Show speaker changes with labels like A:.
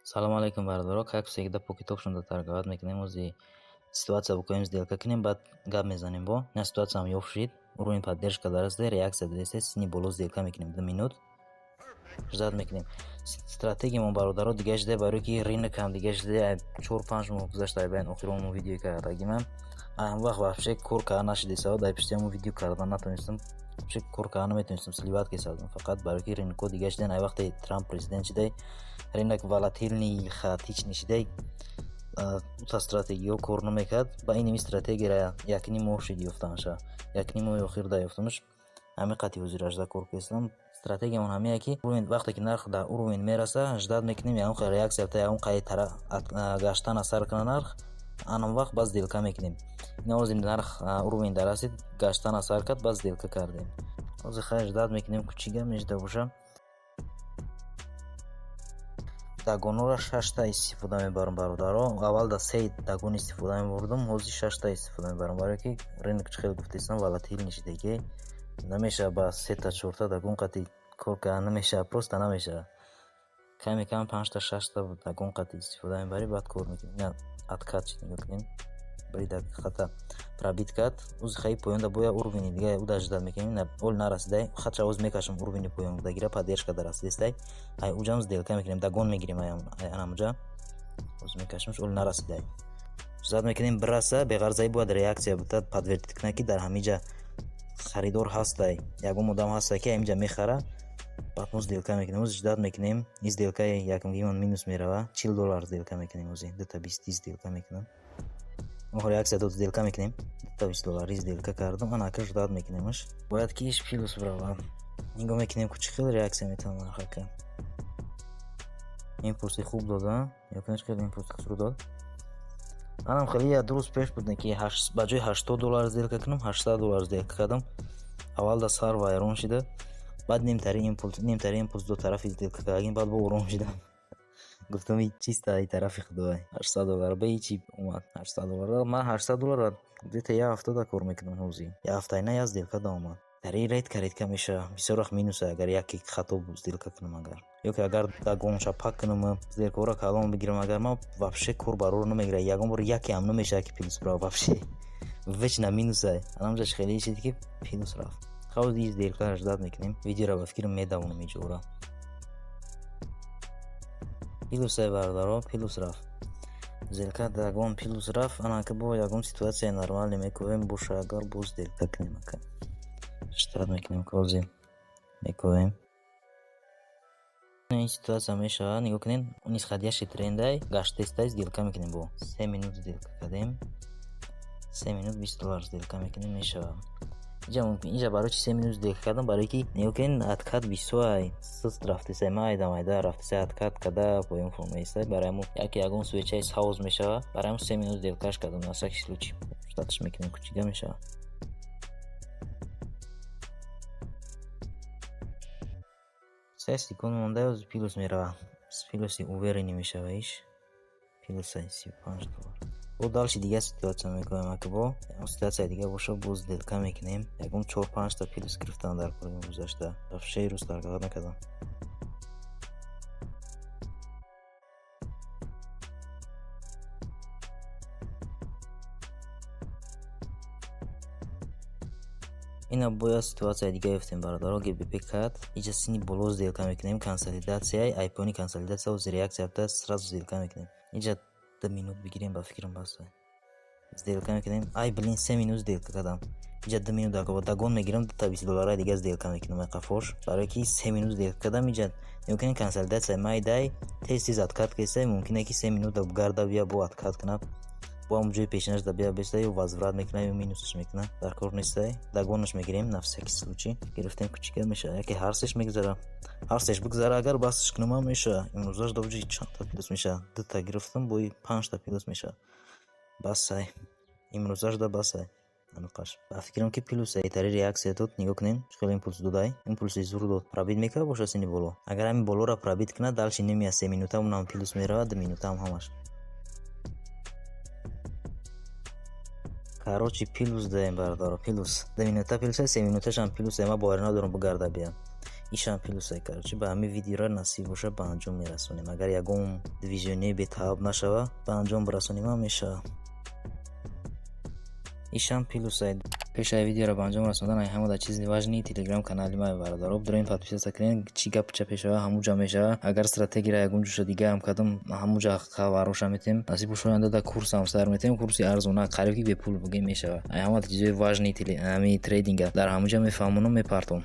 A: Салом алейкум, бародаро. Как всегда, по китобшон торговать мекунем, ози ситуация букоем сделка кинем, бад гап мезанем бо. На ситуация ам ёфт шид, уровень поддержка дарасте, реакция дадесте, сини боло сделка мекунем 2 минут. Ждат мекунем. Стратегиямон бародаро дига жиде барои ки рынок ҳам дига жиде 4-5 моҳ гузашта айбайн охиромон видео кардагимам. Ам вақт вообще кор кардан нашидесава, дар пиштиамон видео кардан натонистам. Вообще кор кардан наметонистам, сливат кесардам. Фақат барои ки рынокҳо дига жиден ай вақте Трамп президент шидай, рынок волатильный, хаотичный шидай. Ута стратегия кор намекард. Ба ин стратегия якни моҳ шид ёфтамаша. Якни моҳи охир да ёфтамаш. Ҳамин қати ҳозир ажда кор кардам. Стратегиямон ҳамин ки уровень вақте ки нарх дар уровень мераса, ждат мекунем ягон қай реакция та ягон қай тарaf гаштан асар кана нарх. Анам вақт баъд сделка мекунем. Ин ҳозир нарх уровень дарасид, гаштан асар кард, баъд сделка кардем. Ҳозир хай ждат мекунем кучига межда боша. Дагонора 6 та истифода мебарам бародаро. Аввал да 3 дагон истифода мебурдам, ҳозир 6 та истифода мебарам, барои ки рынок хеле гуфтаистам волатильный шидаги. Намеша ба 3 та 4 та дагон қати кор кардан намеша, просто намеша. Каме кам 5 та 6 та дагон қати истифода мебарем, баъд кор мекунем. На откат шид нигоҳ кунем. Бари дақиқата пробит кард. Узи хай поёнда боя уровень дига уда ждат мекунем. На ол нарасидай. Хача оз мекашам уровень поён дагира поддержка дарасидестай. Ай уҷам сделка мекунем. Дагон мегирем ай анамуҷа. Оз мекашам ол нарасидай. Ждат мекунем бираса, беғарзаи бояд реакция бутад подтвердит кунад ки дар ҳамиҷа харидор ҳастай. Ягон одам ҳастай ки ҳамиҷа мехара. Баъд мо сделка мекунем. Оз ждат мекунем. Ин сделка якмгимон минус мерава. $40 сделка мекунем. Ози 220 сделка мекунем. Моҳо реакция дод сделка мекунем. $20 сделка кардам. Анака ждат мекунемаш. Бояд ки иш плюс брава. Нигоҳ мекунем ки чӣ хел реакция метавонад нархака. Импулси хуб дода. Якнаш хел импулс хуб дод. Анам хеле як рӯз пеш буд ки ба ҷои $80 сделка кунам, $800 сделка кардам. Аввал да сар вайрон шида. Баъд нимтари импулс до тарафи сделка кардагим, баъд бо ором шидам. Гуфтам чисто ай тарафи худой. $800 ба ичи омад. $800. Ман $800 где-то я ҳафта кор мекунам ҳозир. Я ҳафтаи на я сделка да омад. Тари рейд каридка меша. Бисёр вақт минус агар яке хато сделка кунам агар. Ёки агар дагонша пак кунам, сделкаро калон бигирам агар ман вообще кор барор намегира. Ягон бор яке ам намеша ки плюс бра вообще. Вечно минус ай. Анамҷа хеле шид ки плюс рафт. Хавз из сделка ждат мекунем. Видеоро ба фикрим медавонам иҷора. Плюс ай бародаро, плюс рафт. Сделка дагон плюс рафт. Анака бо ягон ситуация нормальный мекунем, боша агар бо сделка кунем ака. Штат мекунем кози. Мекунем. Ин ситуация мешава, нигоҳ кунем. Нисхадияши трендай, гаштестай сделка мекунем бо 3 минут сделка кардем. 3 минут $20 сделка мекунем мешава. Инҷа барои чи 3 минут сделка кардам, барои ки нигоҳ кунем откат бисоай суст рафтесай майда рафтесай откат када поён формаистай, барои мо яке ягон свечаи сауз мешава, барои мо 3 минут сделкаш кардам на всякий случай. Штатш мекунем кучига мешава. Се секунд монда оз плюс мерава. С плюси уверени мешава иш. Плюсай $35. бо далши дига ситуация мекунем ака бо ситуация дига боша бо сделка мекунем. Ягон 4-5 та плюс гирифтам дар кори гузашта. Вообще рӯз торговать накардам. Ина бояд ситуация дига ёфтем бародаро. ГБП кад иҷа сини боло сделка мекунем. Консолидация айпони консолидация оз реакция та сразу сделка мекунем. Иҷа 2 минут бигирем ба фикрам баста. Сделка мекунем. Ай блин 3 минут сделка кардам. Иҷа 2 минут дагон мегирам, $20 дига сделка мекунам ай қафош. Барои ки 3 минут сделка кардам, иҷа мумкин консолидация майдай тез откат кесай, мумкин ки 3 минут гарда бия бо откат кунад. Бо ам ҷои пешинаш да бия бестай ё возврат мекунад ё минусш мекунад. Дар кор нестай. Дагонаш мегирем на всякий случай. Гирифтем кучига меша. Яке ҳарсеш мегзара. Ҳарсеш бигзара агар басш кунам меша. Имрӯзаш довҷи чанд та плюс меша. 2 та гирифтам бо 5 та плюс меша. Басай. Имрӯзаш да басай. Ануқаш. Ба фикрам ки плюс ай тари реакция дод, нигоҳ кунем. Чиқел импулс додай. Импулси зур дод. Пробит мекава боша сини боло. Агар ҳамин болора пробит кунад, далши немия 3 минута унам плюс мерава, 2 минута ҳамаш. Короче, плюс даем бародаро, плюс. 2 минута плюс, 3 минуташам плюс, ма бояр надорам бо гарда биям. ишам плюсай короче ба ҳамин видеоро насиб боша ба анҷом мерасонем. Агар ягон дивизионе бетавоб нашава ба анҷом барасонем ҳам мешавад. ишам плюсай пешаи видеоро ба анҷом расонидан ай ҳамода чизи важни телеграм канали май бародароб дурем подписаться кунед чӣ гап ча пешава ҳамуҷа мешава. Агар стратегияро ягон ҷӯша дига ҳам кардам ҳамуҷа хабароша метем насиб боша оянда да курсам сар метем курси арзона қариб ки бепул бугем мешава. Ай ҳамода чизои важни ҳамин трейдинга дар ҳамуҷа мефаҳмонам мепартом.